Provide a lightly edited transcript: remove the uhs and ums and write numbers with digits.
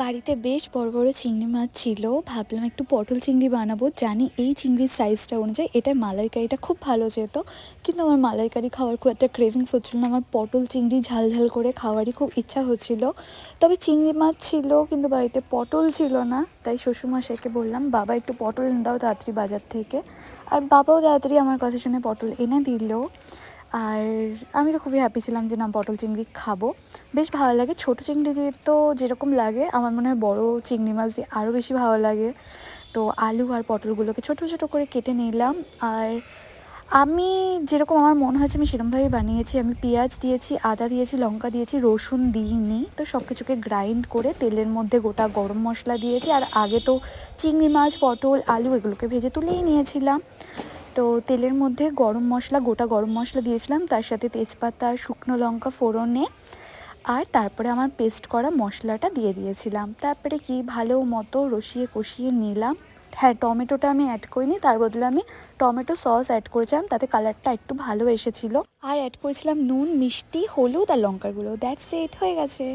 বাড়িতে বেশ বড় বড় চিংড়ি মাছ ছিল, ভাবলাম একটু পটল চিংড়ি বানাবো। জানি এই চিংড়ির সাইজটা অনুযায়ী এটা মালাইকারিটা খুব ভালো যেত, কিন্তু আমার মালাইকারি খাওয়ার খুব একটা ক্রেভিংস হচ্ছিল না। আমার পটল চিংড়ি ঝাল ঝাল করে খাওয়ারই খুব ইচ্ছা হচ্ছিল। তবে চিংড়ি মাছ ছিল কিন্তু বাড়িতে পটল ছিল না, তাই শ্বশুরমশাইকে বললাম বাবা একটু পটল এনে দাও তাড়াতাড়ি বাজার থেকে। আর বাবাও তাড়াতাড়ি আমার কথা শুনে পটল এনে দিল। আর আমি তো খুবই হ্যাপি ছিলাম যে না পটল চিংড়ি খাবো, বেশ ভালো লাগে। ছোটো চিংড়ি দিয়ে তো যেরকম লাগে আমার মনে হয় বড় চিংড়ি মাছ দিয়ে আরও বেশি ভালো লাগে। তো আলু আর পটলগুলোকে ছোটো ছোটো করে কেটে নিলাম। আর আমি যেরকম আমার মনে হয়েছে আমি সেরকমভাবেই বানিয়েছি। আমি পেঁয়াজ দিয়েছি, আদা দিয়েছি, লঙ্কা দিয়েছি, রসুন দিইনি। তো সব কিছুকে গ্রাইন্ড করে তেলের মধ্যে গোটা গরম মশলা দিয়েছি। আর আগে তো চিংড়ি মাছ, পটল, আলু এগুলোকে ভেজে তুলেই নিয়েছিলাম। তো তেলের মধ্যে গরম মশলা, গোটা গরম মশলা দিয়েছিলাম, তার সাথে তেজপাতা, শুকনো লঙ্কা ফোড়নে, আর তারপরে আমার পেস্ট করা মশলাটা দিয়ে দিয়েছিলাম। তারপরে কি ভালো মতো রসিয়ে কষিয়ে নিলাম। হ্যাঁ, টমেটোটা আমি অ্যাড করিনি, তার বদলে আমি টমেটো সস অ্যাড করেছিলাম, তাতে কালারটা একটু ভালো এসেছিলো। আর অ্যাড করেছিলাম নুন, মিষ্টি, হলুদ আর লঙ্কার গুঁড়ো। দ্যাটস ইট, হয়ে গেছে।